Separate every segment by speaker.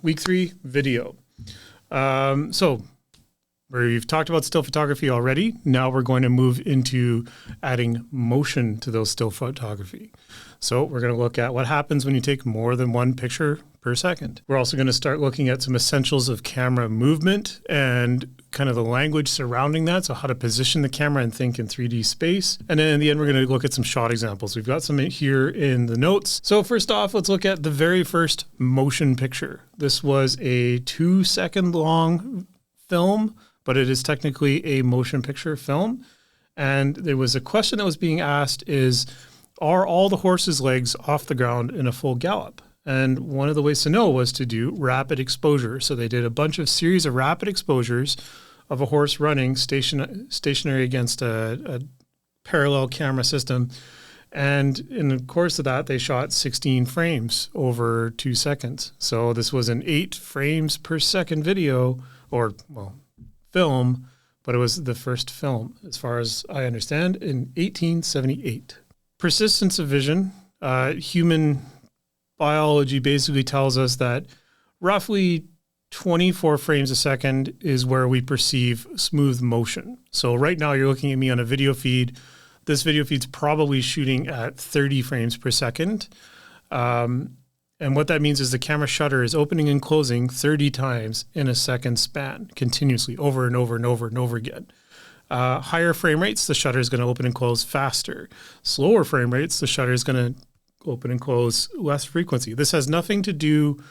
Speaker 1: Week 3 video. So we've talked about still photography already. Now we're going to move into adding motion to those still photography. So we're going to look at what happens when you take more than one picture per second. We're also going to start looking at some essentials of camera movement and kind of the language surrounding that. So how to position the camera and think in 3D space. And then in the end, we're going to look at some shot examples. We've got some here in the notes. So first off, let's look at the very first motion picture. This was a 2-second long film, but it is technically a motion picture film. And there was a question that was being asked is, are all the horse's legs off the ground in a full gallop? And one of the ways to know was to do rapid exposure. So they did a bunch of series of rapid exposures of a horse running stationary against a parallel camera system. And in the course of that, they shot 16 frames over 2 seconds. So this was an 8 frames per second video, or well, film, but it was the first film, as far as I understand, in 1878. Persistence of vision. Human biology basically tells us that roughly 24 frames a second is where we perceive smooth motion. So right now you're looking at me on a video feed. This video feed's probably shooting at 30 frames per second. And what that means is the camera shutter is opening and closing 30 times in a second span, continuously, over and over and over and over again. Higher frame rates, the shutter is going to open and close faster. Slower frame rates, the shutter is going to open and close less frequency. This has nothing to do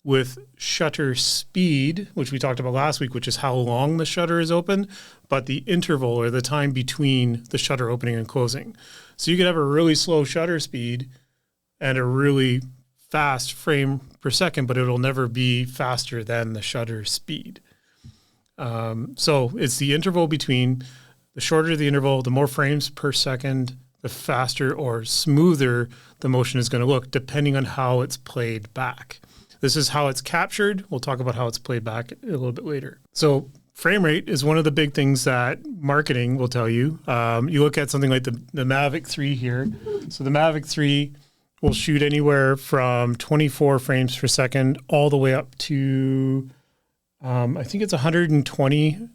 Speaker 1: with shutter speed, which we talked about last week, which is how long the shutter is open, but the interval or the time between the shutter opening and closing. So you could have a really slow shutter speed and a really fast frame per second, but it'll never be faster than the shutter speed. So it's the interval between, the shorter the interval, the more frames per second, the faster or smoother the motion is going to look, depending on how it's played back. This is how it's captured. We'll talk about how it's played back a little bit later. So frame rate is one of the big things that marketing will tell you. You look at something like the Mavic 3 here. So the Mavic 3 will shoot anywhere from 24 frames per second all the way up to, I think it's 120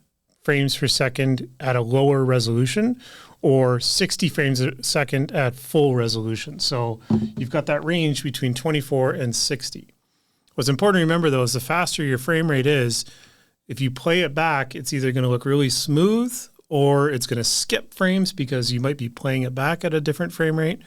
Speaker 1: frames per second at a lower resolution, or 60 frames a second at full resolution. So you've got that range between 24 and 60. What's important to remember, though, is the faster your frame rate is, if you play it back, it's either going to look really smooth or it's going to skip frames because you might be playing it back at a different frame rate,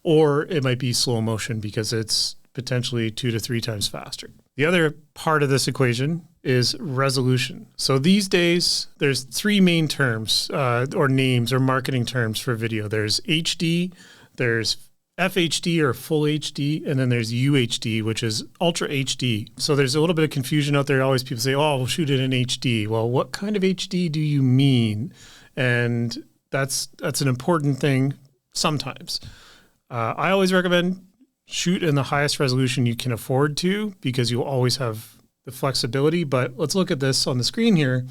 Speaker 1: or it might be slow motion because it's potentially 2 to 3 times faster. The other part of this equation is resolution. So these days, there's 3 main terms or names or marketing terms for video. There's HD, there's FHD or full HD, and then there's UHD, which is ultra HD. So there's a little bit of confusion out there. Always people say, oh, we'll shoot it in HD. Well, what kind of HD do you mean? And that's an important thing sometimes. I always recommend shoot in the highest resolution you can afford to, because you'll always have the flexibility. But let's look at this on the screen here.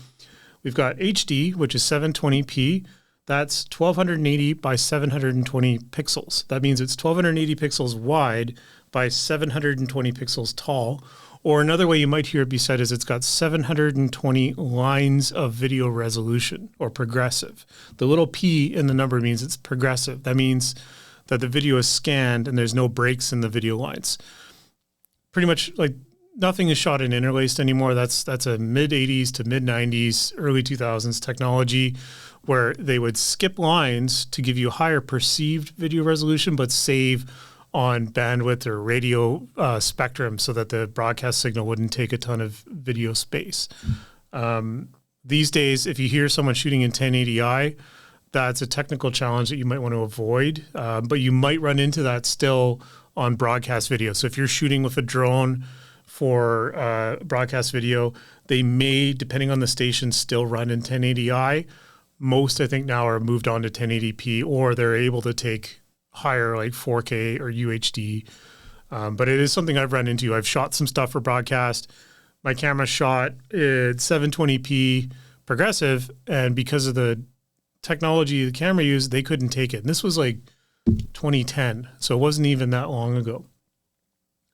Speaker 1: We've got HD, which is 720p. That's 1280 by 720 pixels. That means it's 1280 pixels wide by 720 pixels tall. Or another way you might hear it be said is it's got 720 lines of video resolution, or progressive. The little p in the number means it's progressive. That means that the video is scanned and there's no breaks in the video lines. Pretty much like nothing is shot in interlaced anymore. That's a mid-80s to mid-90s, early 2000s technology where they would skip lines to give you higher perceived video resolution, but save on bandwidth or radio spectrum so that the broadcast signal wouldn't take a ton of video space. These days, if you hear someone shooting in 1080i, that's a technical challenge that you might want to avoid, but you might run into that still on broadcast video. So if you're shooting with a drone for broadcast video, they may, depending on the station, still run in 1080i. Most, I think, now are moved on to 1080p, or they're able to take higher, like 4K or UHD. But it is something I've run into. I've shot some stuff for broadcast. My camera shot at 720p progressive, and because of the technology the camera used, they couldn't take it. And this was like 2010, so it wasn't even that long ago.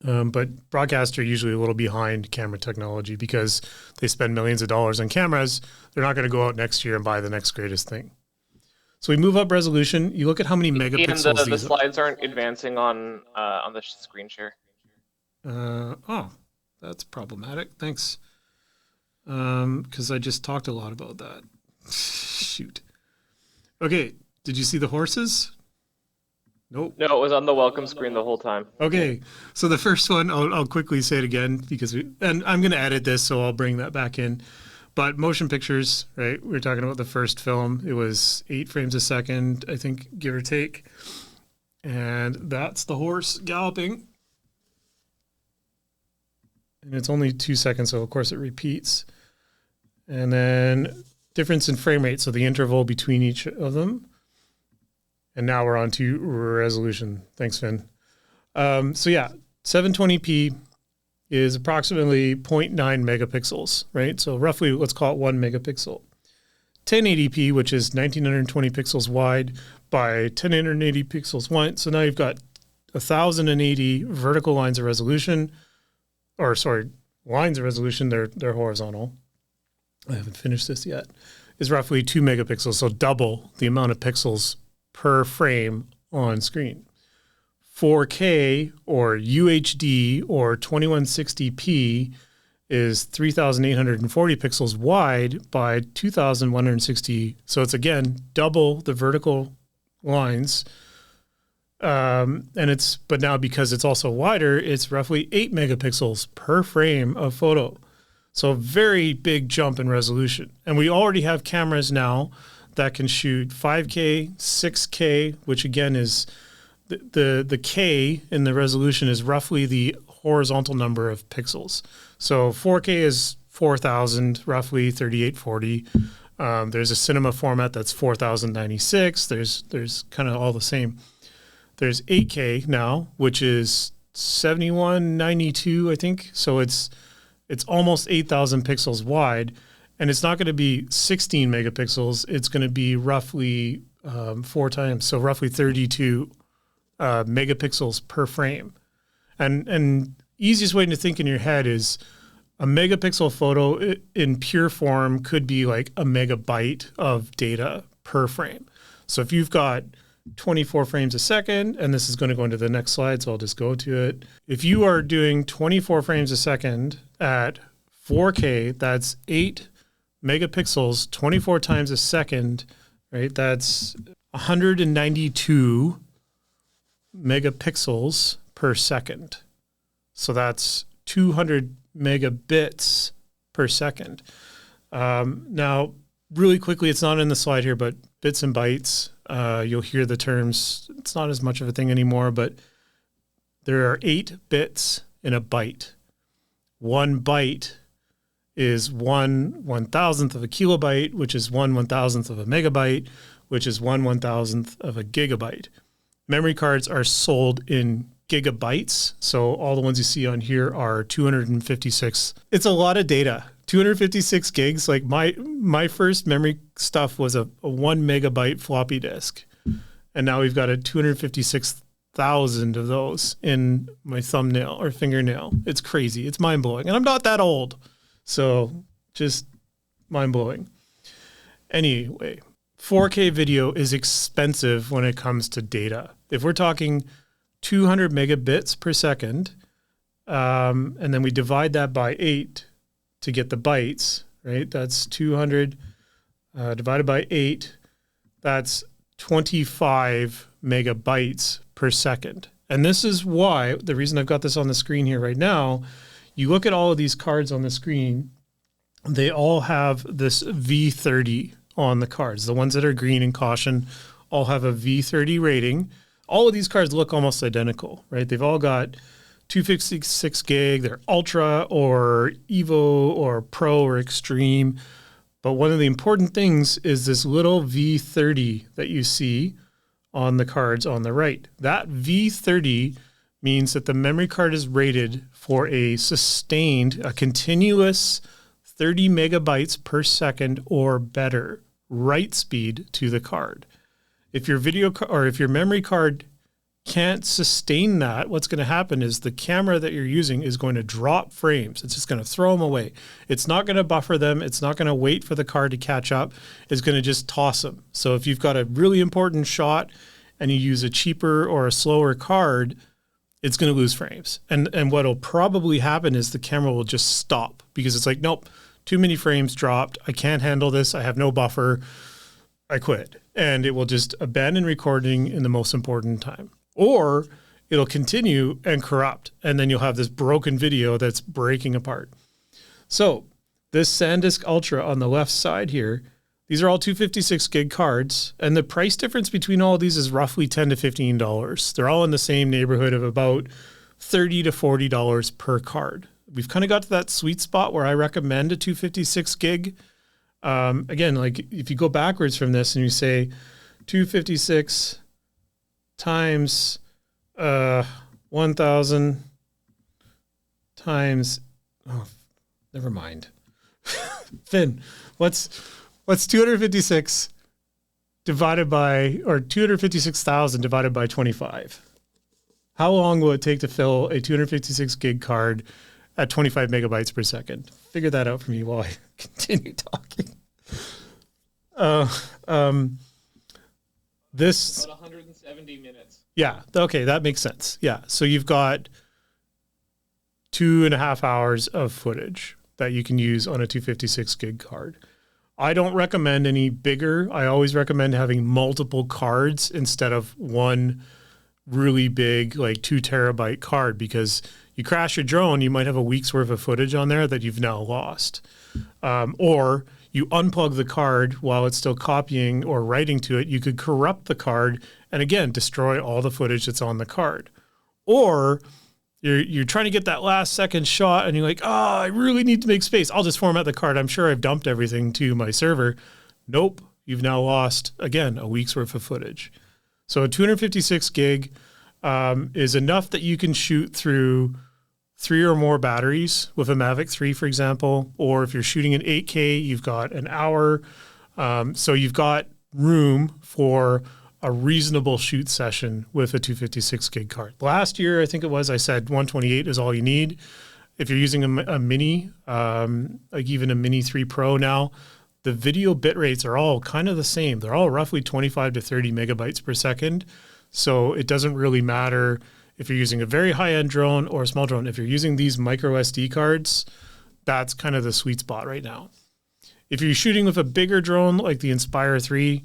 Speaker 1: But broadcasts are usually a little behind camera technology because they spend millions of dollars on cameras. They're not going to go out next year and buy the next greatest thing. So we move up resolution. You look at how many megapixels
Speaker 2: And the slides aren't advancing on the screen share.
Speaker 1: Oh, that's problematic. Thanks. Because I just talked a lot about that. Shoot. Okay. Did you see the horses? Nope.
Speaker 2: No, it was on the welcome screen the whole time.
Speaker 1: Okay. So the first one, I'll quickly say it again because and I'm going to edit this, so I'll bring that back in. But motion pictures, right? We're talking about the first film. It was 8 frames a second, I think, give or take. And that's the horse galloping. And it's only 2 seconds, so of course it repeats. And then difference in frame rate, so the interval between each of them. And now we're on to resolution. Thanks, Finn. So yeah, 720p is approximately 0.9 megapixels, right? So roughly, let's call it 1 megapixel. 1080p, which is 1920 pixels wide by 1080 pixels wide. So now you've got 1080 vertical lines of resolution, or sorry, lines of resolution. They're horizontal. I haven't finished this yet. Is roughly 2 megapixels, so double the amount of pixels per frame on screen. 4K or UHD or 2160p is 3,840 pixels wide by 2,160. So it's again double the vertical lines. But now because it's also wider, it's roughly 8 megapixels per frame of photo. So very big jump in resolution. And we already have cameras now that can shoot 5K, 6K, which again is the K in the resolution is roughly the horizontal number of pixels. So 4K is 4,000, roughly 3840. There's a cinema format that's 4,096. There's kind of all the same. There's 8K now, which is 7192, I think. So it's almost 8,000 pixels wide. And it's not going to be 16 megapixels. It's going to be roughly 4 times, so roughly 32 megapixels per frame. And easiest way to think in your head is a megapixel photo in pure form could be like a megabyte of data per frame. So if you've got 24 frames a second, and this is going to go into the next slide, so I'll just go to it. If you are doing 24 frames a second at 4K, that's 8 megapixels 24 times a second, right? That's 192 megapixels per second. So that's 200 megabits per second. Now, really quickly, it's not in the slide here, but bits and bytes, you'll hear the terms. It's not as much of a thing anymore, but there are 8 bits in a byte. 1 byte is 1/1000th of a kilobyte, which is 1/1000th of a megabyte, which is 1/1000th of a gigabyte. Memory cards are sold in gigabytes. So all the ones you see on here are 256. It's a lot of data. 256 gigs. Like my first memory stuff was a 1 megabyte floppy disk. And now we've got a 256,000 of those in my thumbnail or fingernail. It's crazy. It's mind blowing. And I'm not that old. So just mind blowing. Anyway, 4K video is expensive when it comes to data. If we're talking 200 megabits per second, and then we divide that by 8 to get the bytes, right? That's 200 divided by 8. That's 25 megabytes per second. And this is why, the reason I've got this on the screen here right now, you look at all of these cards on the screen, they all have this V30 on the cards. The ones that are green and caution all have a V30 rating. All of these cards look almost identical, right? They've all got 256 gig. They're Ultra or Evo or Pro or Extreme. But one of the important things is this little V30 that you see on the cards on the right. That V30 means that the memory card is rated for a continuous 30 megabytes per second or better write speed to the card. If your video or if your memory card can't sustain that, what's going to happen is the camera that you're using is going to drop frames. It's just going to throw them away. It's not going to buffer them. It's not going to wait for the card to catch up. It's going to just toss them. So if you've got a really important shot and you use a cheaper or a slower card, it's going to lose frames. And what'll probably happen is the camera will just stop because it's like, nope, too many frames dropped. I can't handle this. I have no buffer. I quit. And it will just abandon recording in the most important time. Or it'll continue and corrupt, and then you'll have this broken video that's breaking apart. So this SanDisk Ultra on the left side here, these are all 256 gig cards, and the price difference between all of these is roughly $10 to $15. They're all in the same neighborhood of about $30 to $40 per card. We've kind of got to that sweet spot where I recommend a 256 gig. Again, like if you go backwards from this and you say 256 times 1,000 times, oh, never mind. Finn, what's 256 divided by, or 256,000 divided by 25? How long will it take to fill a 256 gig card at 25 megabytes per second? Figure that out for me while I continue talking. This
Speaker 2: about 170 minutes.
Speaker 1: Yeah. Okay. That makes sense. Yeah. So you've got 2.5 hours of footage that you can use on a 256 gig card. I don't recommend any bigger. I always recommend having multiple cards instead of one really big, like 2 terabyte card, because you crash your drone, you might have a week's worth of footage on there that you've now lost. Or you unplug the card while it's still copying or writing to it. You could corrupt the card and again, destroy all the footage that's on the card. Or you're trying to get that last second shot and you're like, I really need to make space. I'll just format the card. I'm sure I've dumped everything to my server. Nope. You've now lost, again, a week's worth of footage. So a 256 gig is enough that you can shoot through 3 or more batteries with a Mavic 3, for example. Or if you're shooting in 8K, you've got an hour. So you've got room for a reasonable shoot session with a 256 gig card. Last year, I think it was, I said 128 is all you need. If you're using a mini, like even a Mini 3 Pro now, the video bit rates are all kind of the same. They're all roughly 25 to 30 megabytes per second. So it doesn't really matter if you're using a very high-end drone or a small drone. If you're using these micro SD cards, that's kind of the sweet spot right now. If you're shooting with a bigger drone like the Inspire 3,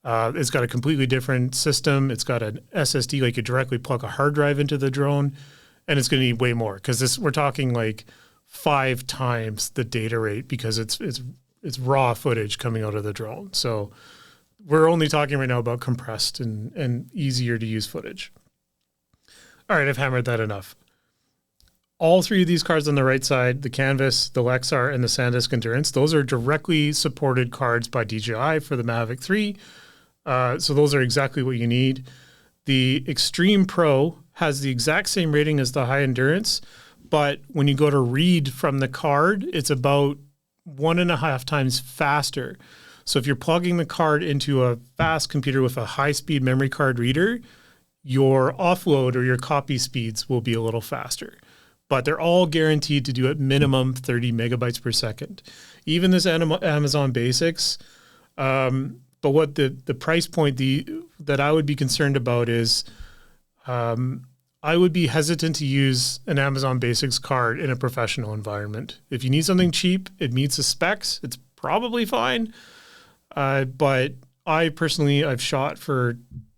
Speaker 1: it's got a completely different system. It's got an SSD, like you directly plug a hard drive into the drone, and it's going to need way more because we're talking like 5 times the data rate because it's raw footage coming out of the drone. So we're only talking right now about compressed and easier to use footage. All right, I've hammered that enough. All 3 of these cards on the right side, the Canvas, the Lexar, and the SanDisk Endurance, those are directly supported cards by DJI for the Mavic 3. So those are exactly what you need. The Extreme Pro has the exact same rating as the High Endurance, but when you go to read from the card, it's about 1.5 times faster. So if you're plugging the card into a fast computer with a high-speed memory card reader, your offload or your copy speeds will be a little faster. But they're all guaranteed to do at minimum 30 megabytes per second. Even this Amazon Basics, but what the price point that I would be concerned about is I would be hesitant to use an Amazon Basics card in a professional environment. If you need something cheap, it meets the specs, it's probably fine. But I personally, I've shot for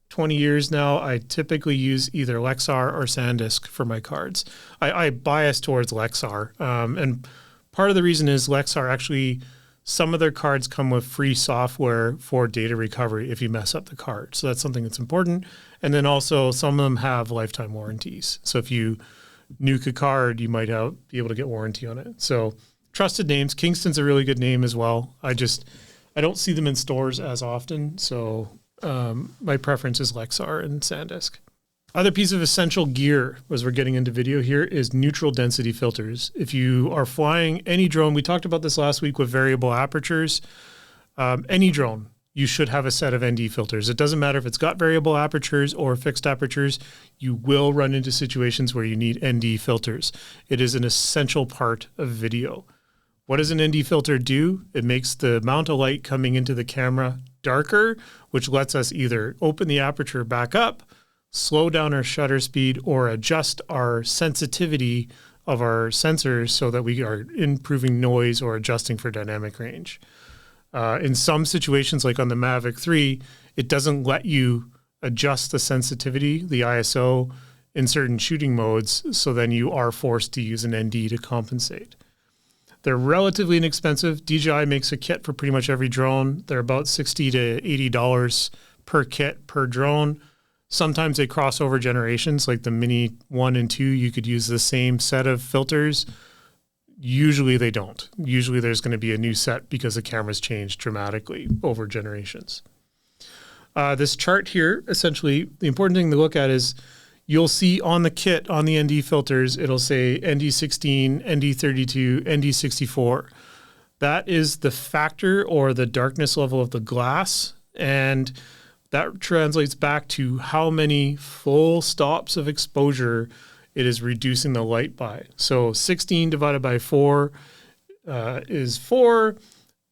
Speaker 1: 20 years now. I typically use either Lexar or SanDisk for my cards. I bias towards Lexar. And part of the reason is Lexar actually, some of their cards come with free software for data recovery if you mess up the card. So that's something that's important. And then also some of them have lifetime warranties. So if you nuke a card, you might be able to get warranty on it. So trusted names. Kingston's a really good name as well. I don't see them in stores as often. So my preference is Lexar and SanDisk. Other piece of essential gear, as we're getting into video here, is neutral density filters. If you are flying any drone, we talked about this last week with variable apertures, any drone, you should have a set of ND filters. It doesn't matter if it's got variable apertures or fixed apertures, you will run into situations where you need ND filters. It is an essential part of video. What does an ND filter do? It makes the amount of light coming into the camera darker, which lets us either open the aperture back up, slow down our shutter speed, or adjust our sensitivity of our sensors so that we are improving noise or adjusting for dynamic range. In some situations, like on the Mavic 3, it doesn't let you adjust the sensitivity, the ISO, in certain shooting modes, so then you are forced to use an ND to compensate. They're relatively inexpensive. DJI makes a kit for pretty much every drone. They're about $60 to $80 per kit per drone. Sometimes they cross over generations, like the Mini 1 and 2, you could use the same set of filters. Usually they don't. Usually there's going to be a new set because the camera's changed dramatically over generations. This chart here, essentially, the important thing to look at is you'll see on the kit, on the ND filters, it'll say ND16, ND32, ND64. That is the factor or the darkness level of the glass, and that translates back to how many full stops of exposure it is reducing the light by. So 16 divided by 4 is 4.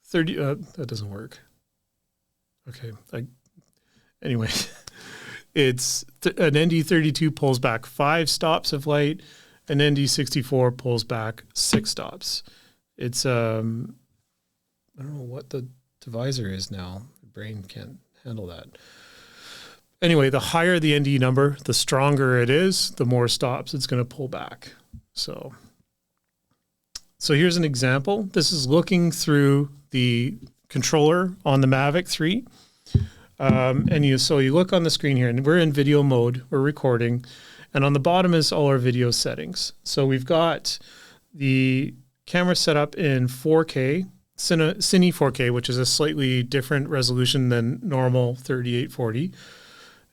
Speaker 1: 30, that doesn't work. Okay. Anyway, it's an ND32 pulls back 5 stops of light, an ND64 pulls back 6 stops. It's, I don't know what the divisor is now. The brain can't handle that. Anyway, the higher the ND number, the stronger it is, the more stops it's going to pull back. So here's an example. This is looking through the controller on the Mavic 3. So you look on the screen here, and we're in video mode, we're recording, and on the bottom is all our video settings. So we've got the camera set up in 4K, Cine 4K, which is a slightly different resolution than normal 3840.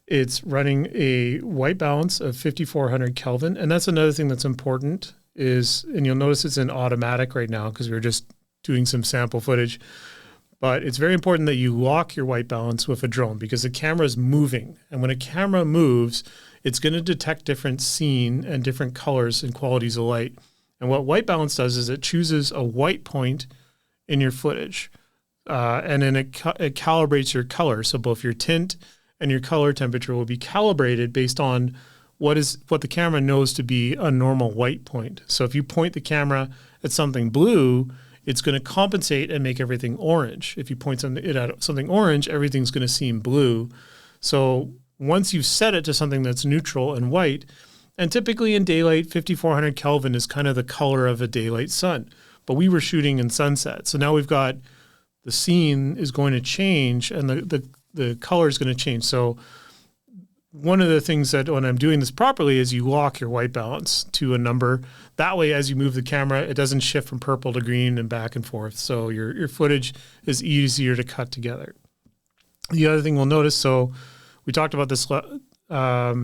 Speaker 1: It's running a white balance of 5400 Kelvin. And that's another thing that's important is, and you'll notice it's in automatic right now because we were just doing some sample footage, but it's very important that you lock your white balance with a drone because the camera is moving. And when a camera moves, it's going to detect different scene and different colors and qualities of light. And what white balance does is it chooses a white point in your footage. And then it calibrates your color. So both your tint and your color temperature will be calibrated based on what the camera knows to be a normal white point. So if you point the camera at something blue, it's going to compensate and make everything orange. If you point it at something orange, everything's going to seem blue. So once you've set it to something that's neutral and white, and typically in daylight, 5400 Kelvin is kind of the color of a daylight sun. But we were shooting in sunset. So now we've got the scene is going to change and the color is going to change. So one of the things that when I'm doing this properly is you lock your white balance to a number. That way, as you move the camera, it doesn't shift from purple to green and back and forth. So your footage is easier to cut together. The other thing we'll notice, so we talked about this a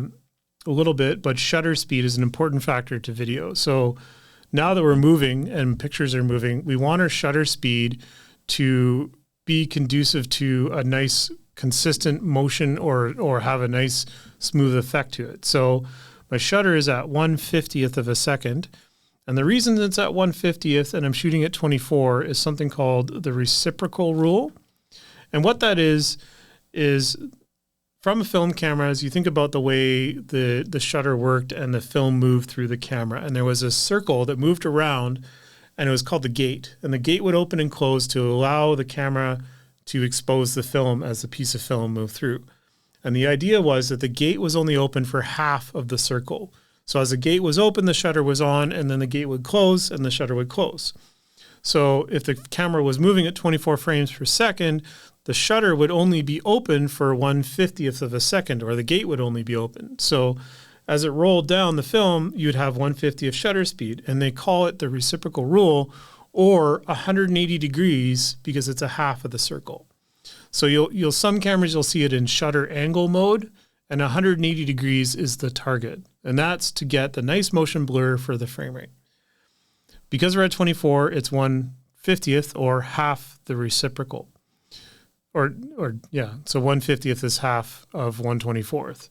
Speaker 1: little bit, but shutter speed is an important factor to video. So now that we're moving and pictures are moving, we want our shutter speed to be conducive to a nice consistent motion or have a nice smooth effect to it. So my shutter is at 1/50th of a second. And the reason it's at 1/50th and I'm shooting at 24 is something called the reciprocal rule. And what that is from a film camera, as you think about the way the shutter worked and the film moved through the camera, and there was a circle that moved around, and it was called the gate. And the gate would open and close to allow the camera to expose the film as the piece of film moved through. And the idea was that the gate was only open for half of the circle. So as the gate was open, the shutter was on, and then the gate would close, and the shutter would close. So if the camera was moving at 24 frames per second, the shutter would only be open for 1/50th of a second, or the gate would only be open. So as it rolled down the film, you'd have 1/50th shutter speed, and they call it the reciprocal rule, or 180 degrees because it's a half of the circle. So you'll some cameras you'll see it in shutter angle mode, and 180 degrees is the target, and that's to get the nice motion blur for the frame rate. Because we're at 24, it's 1/50th or half the reciprocal. So 1/50th is half of 1/24th.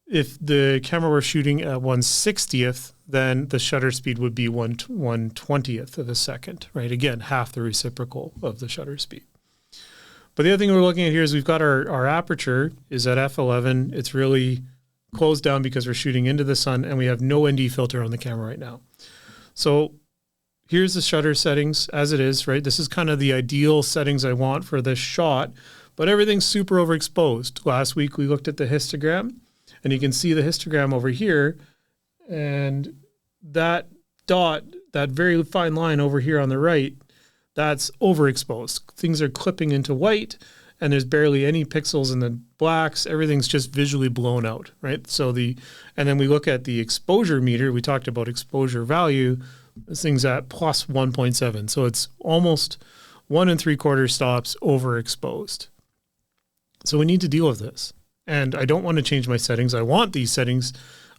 Speaker 1: If the camera were shooting at 1/60th, then the shutter speed would be 1/20th of a second, right? Again, half the reciprocal of the shutter speed. But the other thing we're looking at here is we've got our aperture is at f11. It's really closed down because we're shooting into the sun, and we have no ND filter on the camera right now. So here's the shutter settings as it is, right? This is kind of the ideal settings I want for this shot, but everything's super overexposed. Last week we looked at the histogram, and you can see the histogram over here, and that dot, that very fine line over here on the right, that's overexposed. Things are clipping into white, and there's barely any pixels in the blacks. Everything's just visually blown out, right? And then we look at the exposure meter. We talked about exposure value. This thing's at plus 1.7. So it's almost 1 3/4 stops overexposed. So we need to deal with this. And I don't want to change my settings. I want these settings.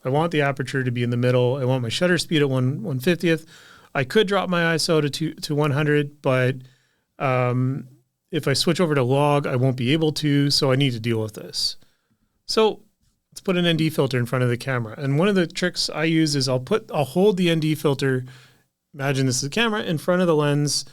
Speaker 1: I want the aperture to be in the middle. I want my shutter speed at 1/50th. I could drop my ISO to 100, but if I switch over to log, I won't be able to, so I need to deal with this. So let's put an ND filter in front of the camera. And one of the tricks I use is I'll hold the ND filter, imagine this is the camera, in front of the lens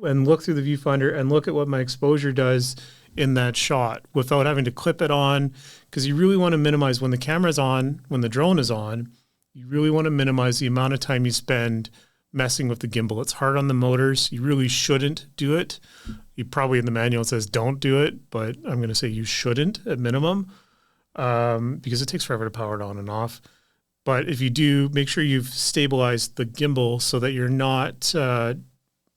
Speaker 1: and look through the viewfinder and look at what my exposure does in that shot without having to clip it on, because you really want to minimize when the camera's on, when the drone is on, you really want to minimize the amount of time you spend messing with the gimbal. It's hard on the motors. You really shouldn't do it. You probably in the manual it says don't do it, but I'm going to say you shouldn't at minimum because it takes forever to power it on and off. But if you do, make sure you've stabilized the gimbal so that you're not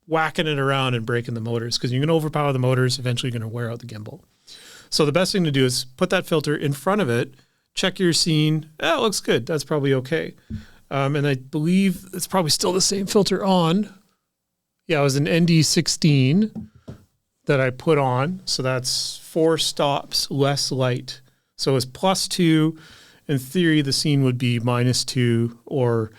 Speaker 1: whacking it around and breaking the motors, because you're going to overpower the motors. Eventually you're going to wear out the gimbal. So the best thing to do is put that filter in front of it, check your scene. It looks good. That's probably okay. And I believe it's probably still the same filter on. Yeah, it was an ND16 that I put on. So that's 4 stops less light. So it's +2. In theory, the scene would be -2,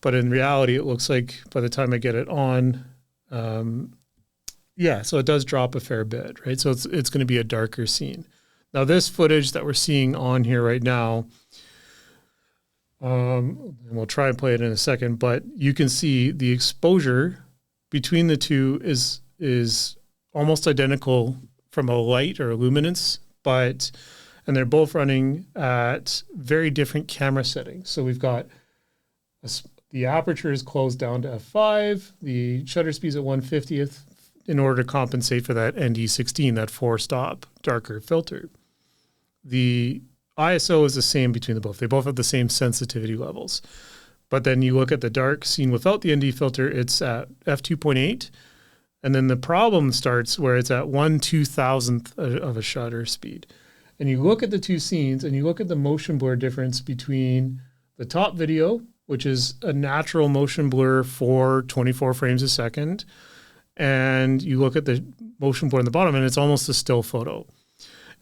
Speaker 1: but in reality, it looks like by the time I get it on, so it does drop a fair bit, right? So it's going to be a darker scene. Now, this footage that we're seeing on here right now, and we'll try and play it in a second, but you can see the exposure between the two is almost identical from a light or a luminance, and they're both running at very different camera settings. So we've got the aperture is closed down to f5, the shutter speed is at 1/50th in order to compensate for that ND16, that 4-stop darker filter. The ISO is the same between the both. They both have the same sensitivity levels. But then you look at the dark scene without the ND filter, it's at f2.8. And then the problem starts where it's at 1/2000th of a shutter speed. And you look at the two scenes and you look at the motion blur difference between the top video, which is a natural motion blur for 24 frames a second, and you look at the motion blur in the bottom and it's almost a still photo.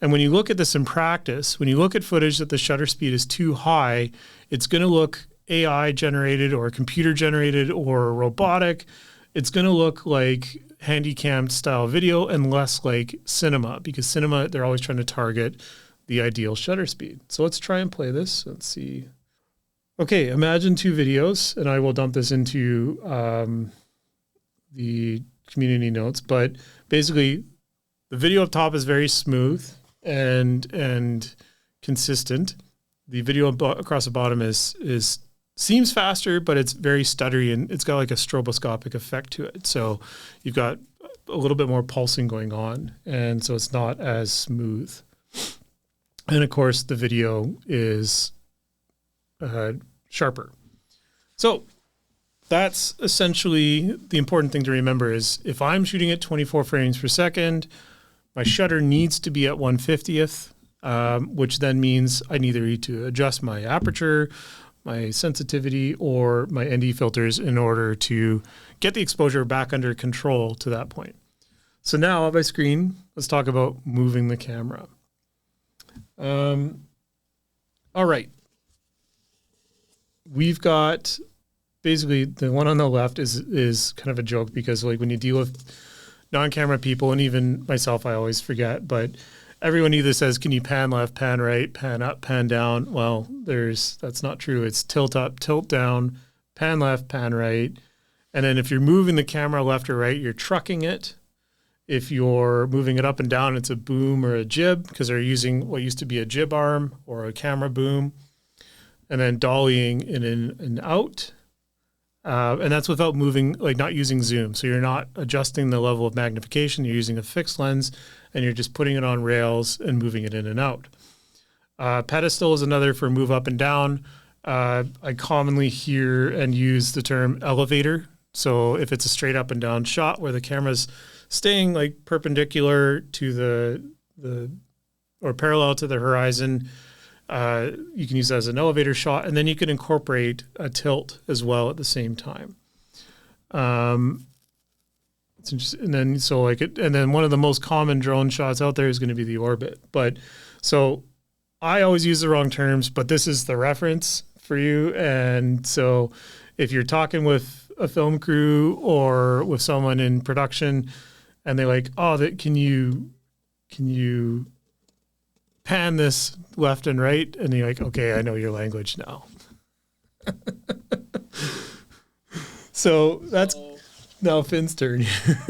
Speaker 1: And when you look at this in practice, when you look at footage that the shutter speed is too high, it's going to look AI generated or computer generated or robotic. It's going to look like handycam style video and less like cinema, because cinema, they're always trying to target the ideal shutter speed. So let's try and play this. Let's see. Okay, imagine 2 videos, and I will dump this into the community notes. But basically, the video up top is very smooth and consistent. The video across the bottom seems faster, but it's very stuttery and it's got like a stroboscopic effect to it. So you've got a little bit more pulsing going on, and so it's not as smooth. And of course, the video is sharper. So that's essentially the important thing to remember is if I'm shooting at 24 frames per second, my shutter needs to be at 1/50th, which then means I either need to adjust my aperture, my sensitivity, or my ND filters in order to get the exposure back under control to that point. So now on my screen, let's talk about moving the camera. All right. We've got basically the one on the left is kind of a joke, because like when you deal with non-camera people, and even myself, I always forget, but everyone either says, can you pan left, pan right, pan up, pan down? Well, that's not true. It's tilt up, tilt down, pan left, pan right. And then if you're moving the camera left or right, you're trucking it. If you're moving it up and down, it's a boom or a jib, because they're using what used to be a jib arm or a camera boom. And then dollying in and out. And that's without moving, like not using zoom. So you're not adjusting the level of magnification. You're using a fixed lens, and you're just putting it on rails and moving it in and out. Pedestal is another for move up and down. I commonly hear and use the term elevator. So if it's a straight up and down shot where the camera's staying like perpendicular to or parallel to the horizon, you can use that as an elevator shot, and then you can incorporate a tilt as well at the same time. It's interesting. And then one of the most common drone shots out there is going to be the orbit. But so I always use the wrong terms, but this is the reference for you. And so if you're talking with a film crew or with someone in production, and they're like, "Oh, can you pan this left and right?" And you're like, "Okay, I know your language now." So that's now Finn's turn.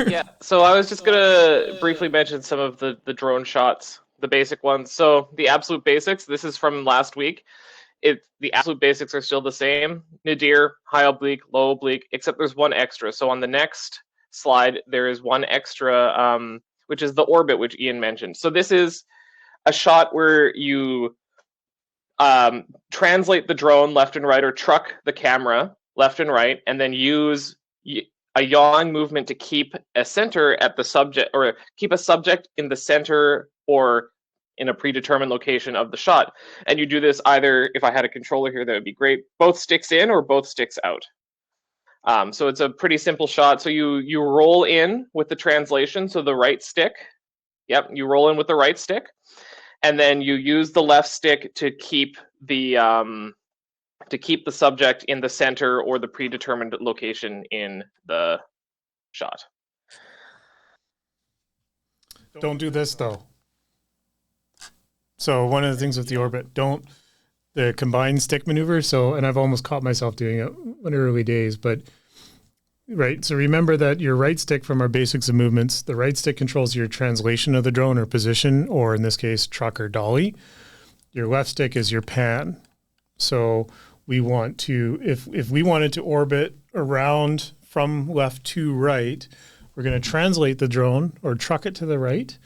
Speaker 2: Yeah, so I was just going to briefly mention some of the drone shots, the basic ones. So the absolute basics, this is from last week. The absolute basics are still the same. Nadir, high oblique, low oblique, except there's one extra. So on the next slide, there is one extra, which is the orbit, which Ian mentioned. So this is a shot where you translate the drone left and right, or truck the camera left and right, and then use a yawing movement to keep a center at the subject, or keep a subject in the center or in a predetermined location of the shot. And you do this either, if I had a controller here, that would be great, both sticks in or both sticks out. So it's a pretty simple shot. So you roll in with the translation, so the right stick. Yep, you roll in with the right stick. And then you use the left stick to keep the subject in the center or the predetermined location in the shot.
Speaker 1: Don't do this though. So one of the things with the orbit, the combined stick maneuver. So, and I've almost caught myself doing it in early days, but right. So remember that your right stick, from our basics of movements, the right stick controls your translation of the drone or position, or in this case, truck or dolly. Your left stick is your pan. So we want to, if we wanted to orbit around from left to right, we're going to translate the drone or truck it to the right.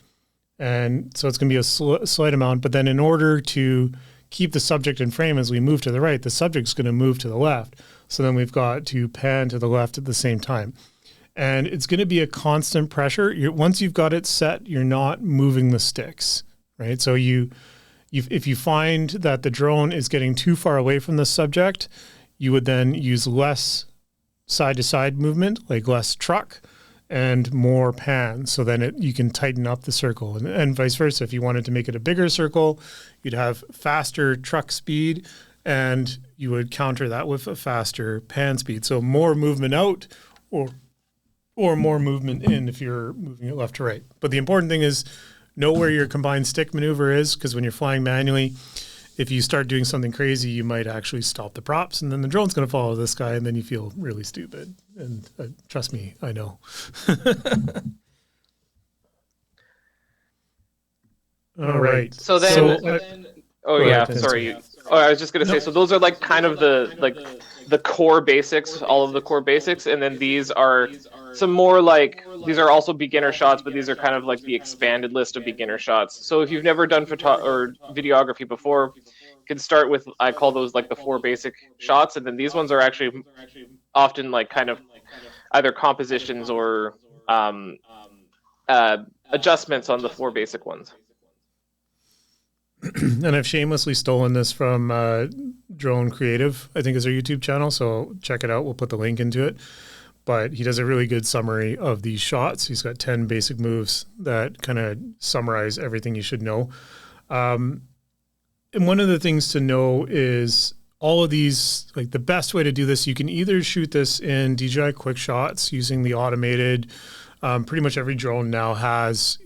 Speaker 1: And so it's going to be a slight amount. But then in order to keep the subject in frame as we move to the right, the subject's going to move to the left. So then we've got to pan to the left at the same time. And it's going to be a constant pressure. Once you've got it set, you're not moving the sticks, right? So if you find that the drone is getting too far away from the subject, you would then use less side-to-side movement, like less truck, and more pan. So then you can tighten up the circle, and vice versa. If you wanted to make it a bigger circle, you'd have faster truck speed, and you would counter that with a faster pan speed. So more movement out or more movement in if you're moving it left to right. But the important thing is know where your combined stick maneuver is, because when you're flying manually, if you start doing something crazy, you might actually stop the props, and then the drone's going to follow this guy, and then you feel really stupid. And trust me, I know. All right.
Speaker 2: So then, sorry. I was just going to say, so those are like kind of the core basics, all of the core basics, and then these are some more like, these are also beginner shots, but these are kind of like the expanded list of beginner shots. So if you've never done videography before, you can start with, I call those like the 4 basic shots, and then these ones are actually often like kind of either compositions or adjustments on the 4 basic ones.
Speaker 1: And I've shamelessly stolen this from Drone Creative, I think is our YouTube channel, so check it out. We'll put the link into it. But he does a really good summary of these shots. He's got 10 basic moves that kind of summarize everything you should know. And one of the things to know is all of these, like the best way to do this, you can either shoot this in DJI quick shots using the automated pretty much every drone now has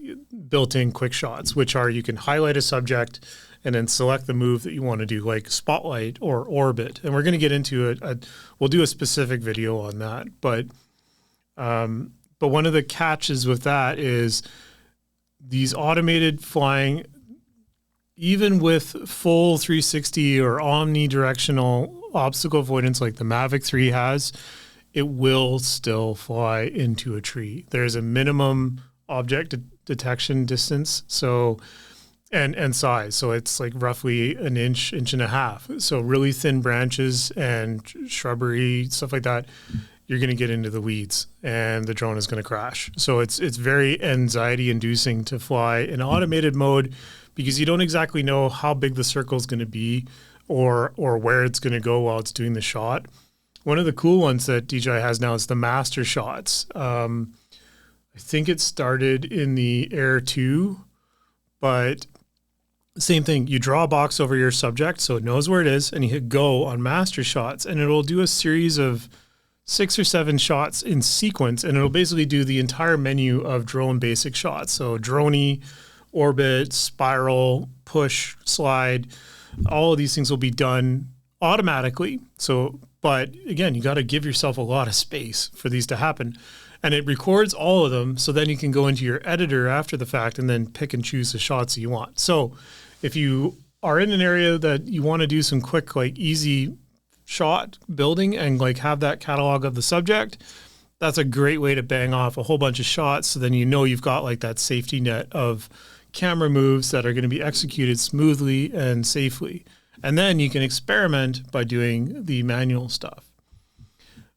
Speaker 1: built-in quick shots, which are you can highlight a subject and then select the move that you want to do, like spotlight or orbit. And we're going to get into we'll do a specific video on that. But one of the catches with that is these automated flying, even with full 360 or omnidirectional obstacle avoidance like the Mavic 3 has, it will still fly into a tree. There's a minimum object detection distance, so and size. So it's like roughly an inch and a half. So really thin branches and shrubbery, stuff like that, you're going to get into the weeds and the drone is going to crash. So it's very anxiety inducing to fly in automated mode because you don't exactly know how big the circle is going to be or where it's going to go while it's doing the shot. One of the cool ones that DJI has now is the master shots. I think it started in the Air 2, but same thing. You draw a box over your subject so it knows where it is, and you hit go on master shots, and it'll do a series of 6 or 7 shots in sequence, and it'll basically do the entire menu of drone basic shots. So droney, orbit, spiral, push, slide, all of these things will be done automatically. So, but again, you got to give yourself a lot of space for these to happen. And it records all of them, so then you can go into your editor after the fact and then pick and choose the shots you want. So if you are in an area that you want to do some quick, like easy shot building and like have that catalog of the subject, that's a great way to bang off a whole bunch of shots. So then you know you've got like that safety net of camera moves that are going to be executed smoothly and safely. And then you can experiment by doing the manual stuff.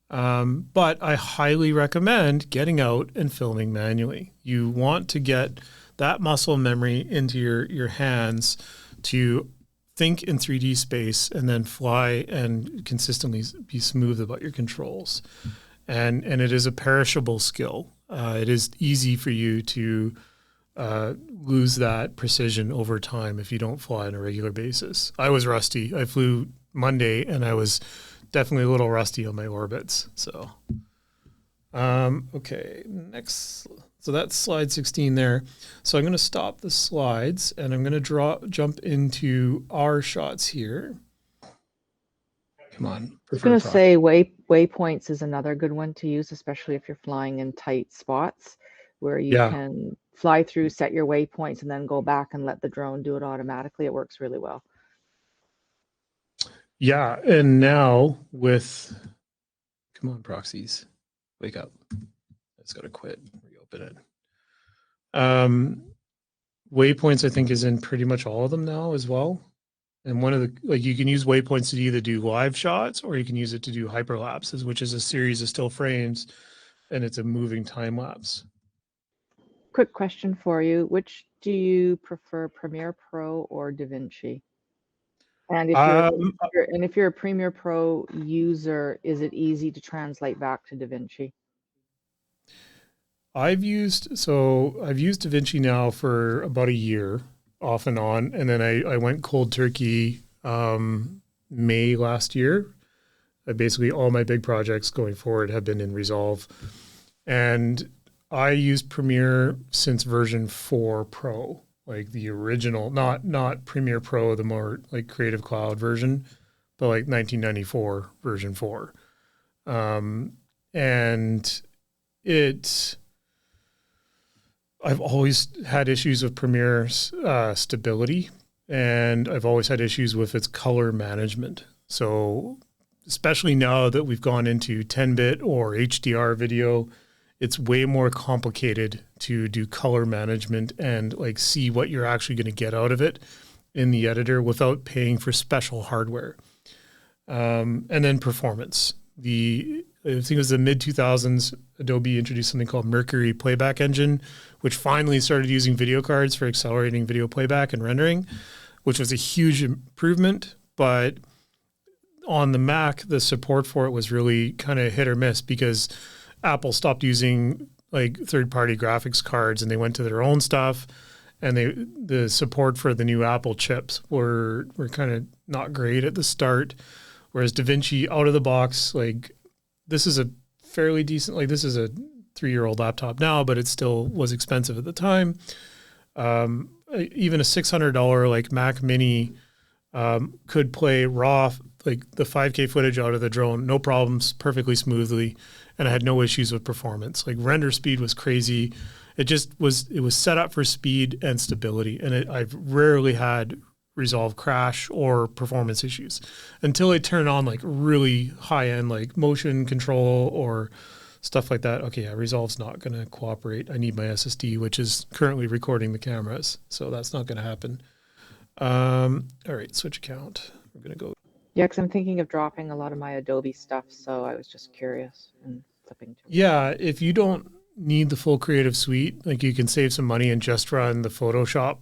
Speaker 1: But I highly recommend getting out and filming manually. You want to get that muscle memory into your hands to think in 3D space and then fly and consistently be smooth about your controls. And it is a perishable skill. It is easy for you to lose that precision over time if you don't fly on a regular basis. I was rusty. I flew Monday and I was definitely a little rusty on my orbits. So, okay, next. So that's slide 16 there. So I'm going to stop the slides and I'm going to jump into our shots here. Come on.
Speaker 3: I was going to say waypoints is another good one to use, especially if you're flying in tight spots where you can fly through, set your waypoints, and then go back and let the drone do it automatically. It works really well.
Speaker 1: Yeah, and now with, come on, proxies, wake up. It's got to quit, reopen it. Waypoints, I think, is in pretty much all of them now as well. And one of the, like, you can use waypoints to either do live shots or you can use it to do hyperlapses, which is a series of still frames, and it's a moving time lapse.
Speaker 3: Quick question for you. Which do you prefer, Premiere Pro or DaVinci? And if you're a Premiere Pro user, is it easy to translate back to DaVinci?
Speaker 1: I've used DaVinci now for about a year, off and on, and then I went cold turkey May last year. Basically, all my big projects going forward have been in Resolve, and I used Premiere since version 4 Pro, like the original, not Premiere Pro, the more like Creative Cloud version, but like 1994 version 4. And I've always had issues with Premiere's stability, and I've always had issues with its color management. So especially now that we've gone into 10-bit or HDR video, it's way more complicated to do color management and like see what you're actually going to get out of it in the editor without paying for special hardware. And then performance. I think it was the mid-2000s, Adobe introduced something called Mercury Playback Engine, which finally started using video cards for accelerating video playback and rendering, which was a huge improvement. But on the Mac, the support for it was really kind of hit or miss because Apple stopped using like third-party graphics cards and they went to their own stuff. And the support for the new Apple chips were kind of not great at the start. Whereas DaVinci out of the box, like this is a fairly decent, like this is a 3-year-old laptop now, but it still was expensive at the time. Even a $600 like Mac Mini could play raw, like the 5K footage out of the drone, no problems, perfectly smoothly. And I had no issues with performance. Like render speed was crazy. It was set up for speed and stability. And I've rarely had resolve crash or performance issues until I turn on like really high end, like motion control or stuff like that. Okay, yeah, Resolve's not going to cooperate. I need my SSD, which is currently recording the cameras. So that's not going to happen. All right, switch account. We're going to go.
Speaker 3: Yeah, because I'm thinking of dropping a lot of my Adobe stuff. So I was just curious and flipping to.
Speaker 1: Yeah, if you don't need the full Creative Suite, like you can save some money and just run the Photoshop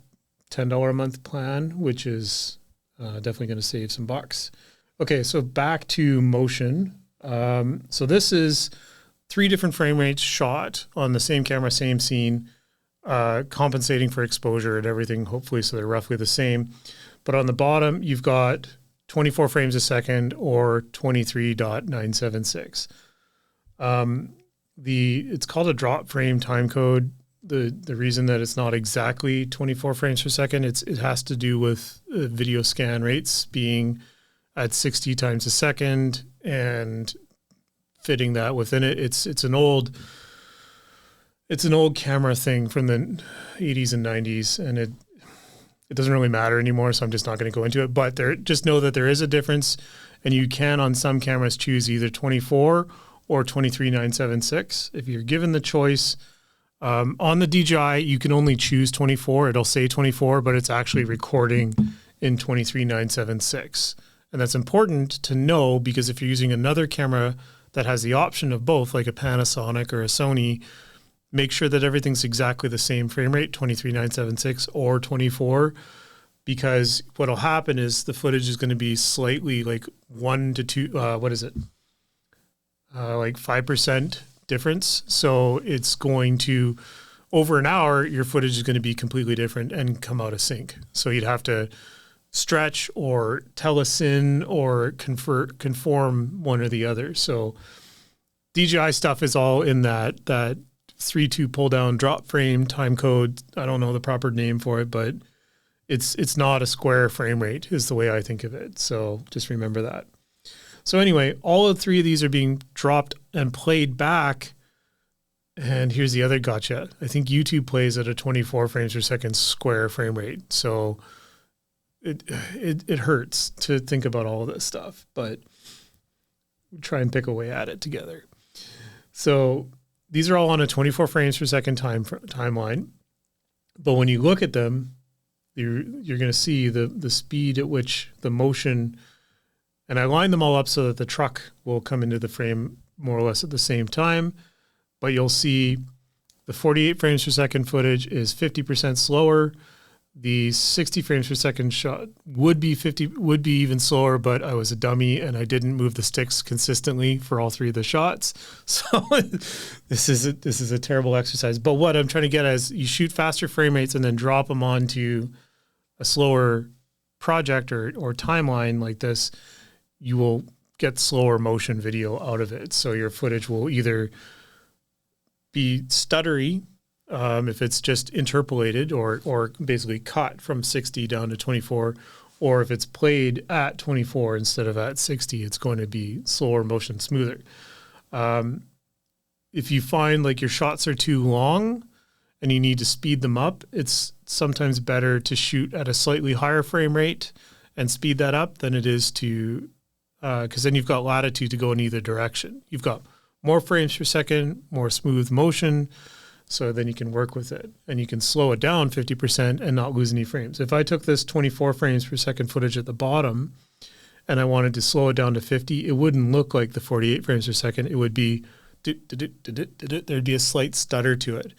Speaker 1: $10 a month plan, which is definitely going to save some bucks. Okay, so back to motion. So this is 3 different frame rates shot on the same camera, same scene, compensating for exposure and everything, hopefully, so they're roughly the same. But on the bottom, you've got 24 frames a second or 23.976. It's called a drop frame time code. The reason that it's not exactly 24 frames per second, it has to do with video scan rates being at 60 times a second and fitting that within it. It's an old camera thing from the 80s and 90s, and it doesn't really matter anymore, so I'm just not going to go into it. But just know that there is a difference, and you can on some cameras choose either 24 or 23.976. If you're given the choice, on the DJI, you can only choose 24. It'll say 24, but it's actually recording in 23.976. And that's important to know because if you're using another camera that has the option of both, like a Panasonic or a Sony, make sure that everything's exactly the same frame rate, 23.976 or 24, because what'll happen is the footage is going to be slightly like 1 to 2, like 5% difference. So it's going to, over an hour, your footage is going to be completely different and come out of sync. So you'd have to stretch or telesyn or conform one or the other. So DJI stuff is all in that 3.2 pull down drop frame time code. I don't know the proper name for it, but it's not a square frame rate is the way I think of it. So just remember that. So anyway, all of 3 of these are being dropped and played back. And here's the other gotcha. I think YouTube plays at a 24 frames per second square frame rate. So it hurts to think about all of this stuff, but we try and pick a way at it together. So these are all on a 24 frames per second timeline. But when you look at them, you're going to see the speed at which the motion. And I lined them all up so that the truck will come into the frame more or less at the same time. But you'll see the 48 frames per second footage is 50% slower. The 60 frames per second shot would be even slower, but I was a dummy and I didn't move the sticks consistently for all 3 of the shots. So this is a terrible exercise. But what I'm trying to get at is you shoot faster frame rates and then drop them onto a slower project or timeline like this. You will get slower motion video out of it. So your footage will either be stuttery if it's just interpolated or basically cut from 60 down to 24, or if it's played at 24 instead of at 60, it's going to be slower motion, smoother. If you find like your shots are too long and you need to speed them up, it's sometimes better to shoot at a slightly higher frame rate and speed that up than it is to because then you've got latitude to go in either direction. You've got more frames per second, more smooth motion, so then you can work with it. And you can slow it down 50% and not lose any frames. If I took this 24 frames per second footage at the bottom and I wanted to slow it down to 50, it wouldn't look like the 48 frames per second. It would be, there'd be a slight stutter to it.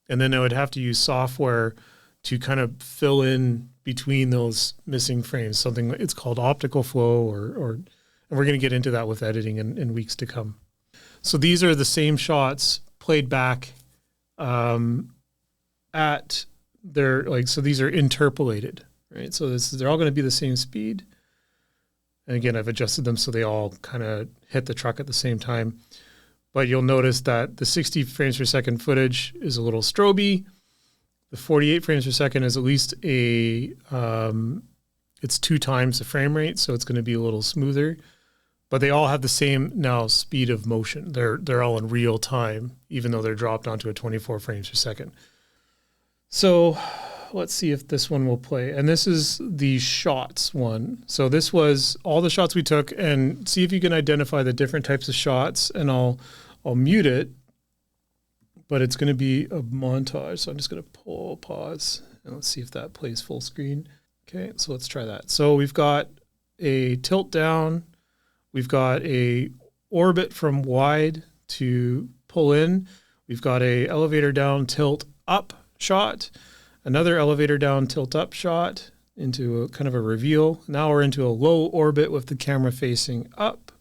Speaker 1: And then I would have to use software to kind of fill in between those missing frames, something it's called optical flow and we're going to get into that with editing in weeks to come. So these are the same shots played back at their, like, so these are interpolated, right? So they're all going to be the same speed. And again, I've adjusted them so they all kind of hit the truck at the same time. But you'll notice that the 60 frames per second footage is a little stroby. The 48 frames per second is at least it's 2 times the frame rate, so it's going to be a little smoother. But they all have the same now speed of motion. They're all in real time, even though they're dropped onto a 24 frames per second. So let's see if this one will play. And this is the shots one. So this was all the shots we took, and see if you can identify the different types of shots, and I'll mute it, but it's going to be a montage. So I'm just going to pause, and let's see if that plays full screen. Okay, so let's try that. So we've got a tilt down. We've got a orbit from wide to pull in. We've got a elevator down, tilt up shot. Another elevator down, tilt up shot into a kind of a reveal. Now we're into a low orbit with the camera facing up.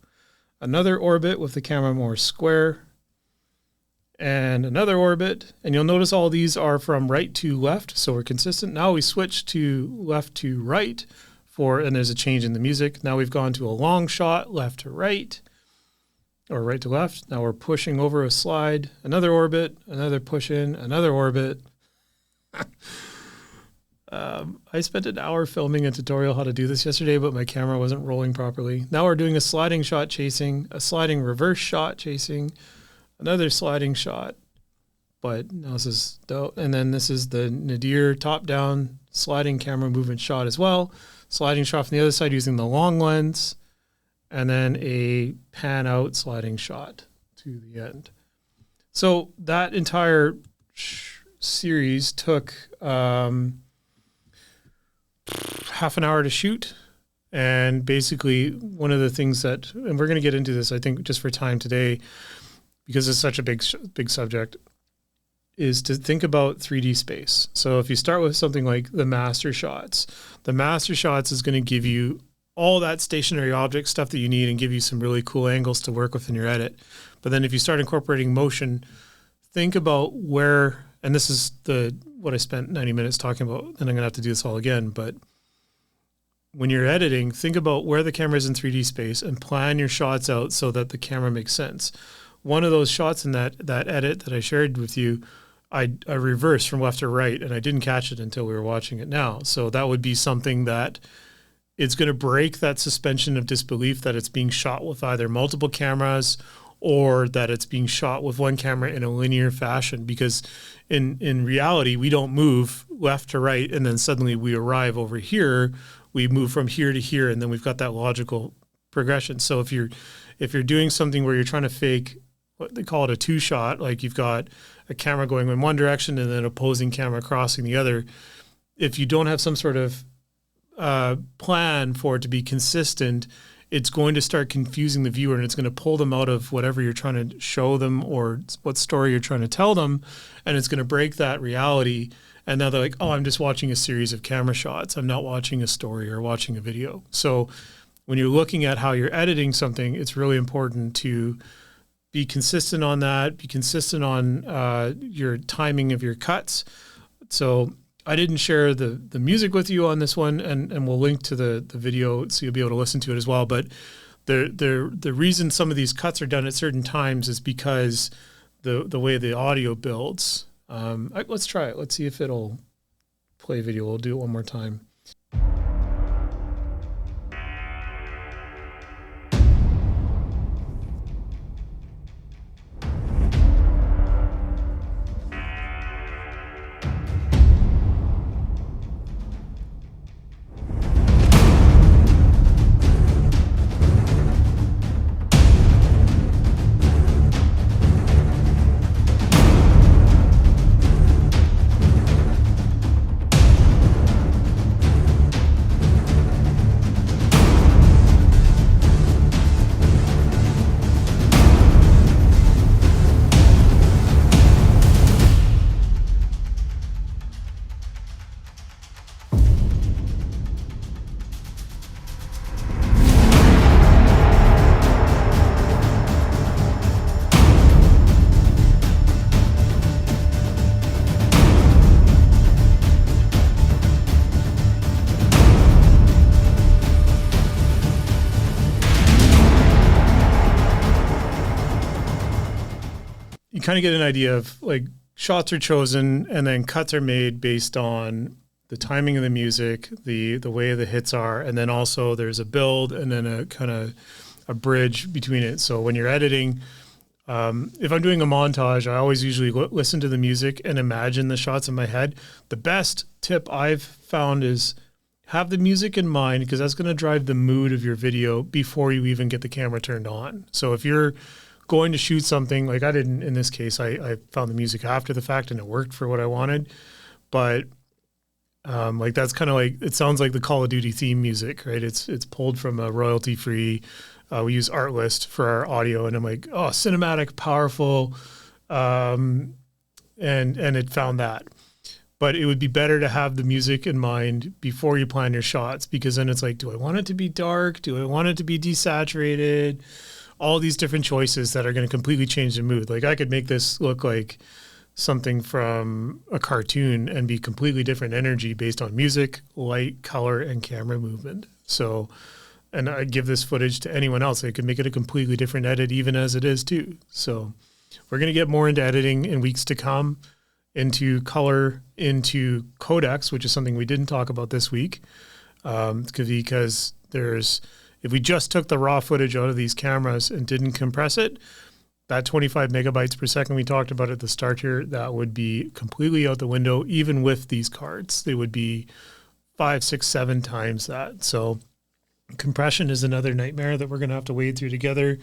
Speaker 1: Another orbit with the camera more square. And another orbit. And you'll notice all these are from right to left, so we're consistent. Now we switch to left to right and there's a change in the music. Now we've gone to a long shot, left to right, or right to left. Now we're pushing over a slide, another orbit, another push in, another orbit. I spent an hour filming a tutorial how to do this yesterday, but my camera wasn't rolling properly. Now we're doing a sliding shot chasing, a sliding reverse shot chasing, another sliding shot. But now this is, and then this is the nadir top down sliding camera movement shot as well. Sliding shot from the other side using the long lens, and then a pan out sliding shot to the end. So that entire series took half an hour to shoot. And basically one of the things that, and we're going to get into this, I think, just for time today, because it's such a big subject, is to think about 3D space. So if you start with something like the master shots is going to give you all that stationary object stuff that you need and give you some really cool angles to work with in your edit. But then if you start incorporating motion, think about where, and this is what I spent 90 minutes talking about, and I'm going to have to do this all again, but when you're editing, think about where the camera is in 3D space and plan your shots out so that the camera makes sense. One of those shots in that edit that I shared with you, I reversed from left to right, and I didn't catch it until we were watching it now. So that would be something that it's going to break that suspension of disbelief that it's being shot with either multiple cameras or that it's being shot with one camera in a linear fashion. Because in reality, we don't move left to right and then suddenly we arrive over here. We move from here to here, and then we've got that logical progression. So if you're doing something where you're trying to fake what they call it a two shot, like you've got a camera going in one direction and then opposing camera crossing the other, if you don't have some sort of plan for it to be consistent, it's going to start confusing the viewer, and it's going to pull them out of whatever you're trying to show them or what story you're trying to tell them, and it's going to break that reality. And now they're like, oh, I'm just watching a series of camera shots. I'm not watching a story or watching a video. So when you're looking at how you're editing something, it's really important to be consistent on that, be consistent on your timing of your cuts. So I didn't share the music with you on this one, and we'll link to the video so you'll be able to listen to it as well. But the reason some of these cuts are done at certain times is because the way the audio builds. Let's try it. Let's see if it'll play video. We'll do it one more time. kind of get an idea of like shots are chosen and then cuts are made based on the timing of the music, the way the hits are, and then also there's a build and then a kind of a bridge between it. So when you're editing, if I'm doing a montage, I always usually listen to the music and imagine the shots in my head. The best tip I've found is have the music in mind, because that's going to drive the mood of your video before you even get the camera turned on. So if you're going to shoot something, like I didn't in this case, I found the music after the fact and it worked for what I wanted. But like that's kind of like, it sounds like the Call of Duty theme music, right? It's pulled from a royalty-free. We use Artlist for our audio, and I'm like, oh, cinematic, powerful, and it found that. But it would be better to have the music in mind before you plan your shots, because then it's like, do I want it to be dark? Do I want it to be desaturated? All these different choices that are going to completely change the mood. Like I could make this look like something from a cartoon and be completely different energy based on music, light, color, and camera movement. So, and I give this footage to anyone else. They could make it a completely different edit even as it is too. So we're going to get more into editing in weeks to come, into color, into codecs, which is something we didn't talk about this week. Because if we just took the raw footage out of these cameras and didn't compress it, that 25 megabytes per second we talked about at the start here, that would be completely out the window. Even with these cards, they would be 5, 6, 7 times that. So compression is another nightmare that we're going to have to wade through together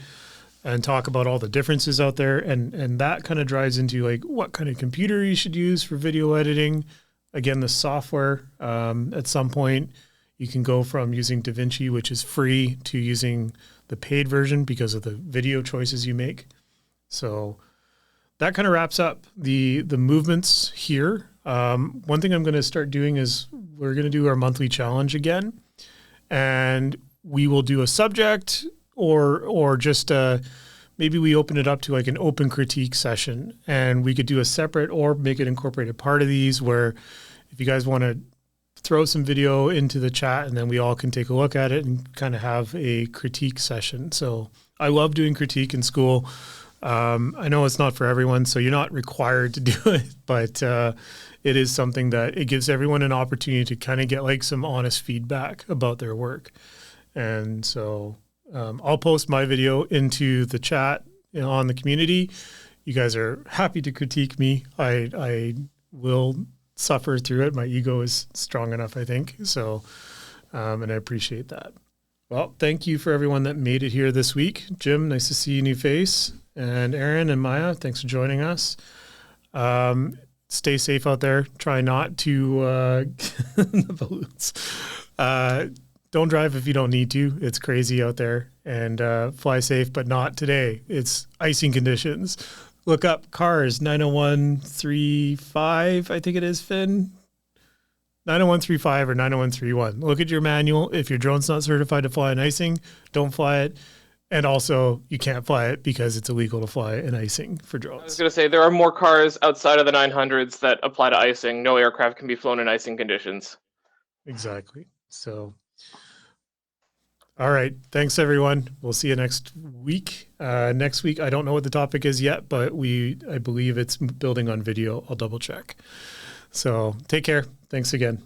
Speaker 1: and talk about all the differences out there. And that kind of drives into like what kind of computer you should use for video editing. Again, the software, at some point you can go from using DaVinci, which is free, to using the paid version because of the video choices you make. So that kind of wraps up the movements here. One thing I'm going to start doing is we're going to do our monthly challenge again, and we will do a subject or just maybe we open it up to like an open critique session, and we could do a separate or make it incorporated part of these where if you guys want to throw some video into the chat and then we all can take a look at it and kind of have a critique session. So I love doing critique in school. I know it's not for everyone, so you're not required to do it, but it is something that it gives everyone an opportunity to kind of get like some honest feedback about their work. And so I'll post my video into the chat on the community. You guys are happy to critique me. I will suffer through it. My ego is strong enough, I think. So, and I appreciate that. Well, thank you for everyone that made it here this week. Jim, nice to see you, new face. And Aaron and Maya, thanks for joining us. Stay safe out there. Try not to the balloons. Don't drive if you don't need to. It's crazy out there. And fly safe, but not today. It's icing conditions. Look up cars, 90135, I think it is, Finn. 90135 or 90131. Look at your manual. If your drone's not certified to fly an icing, don't fly it. And also, you can't fly it because it's illegal to fly an icing for drones.
Speaker 2: I was going to say, there are more cars outside of the 900s that apply to icing. No aircraft can be flown in icing conditions.
Speaker 1: Exactly. So, all right. Thanks, everyone. We'll see you next week. Next week, I don't know what the topic is yet, but I believe it's building on video. I'll double check. So take care. Thanks again.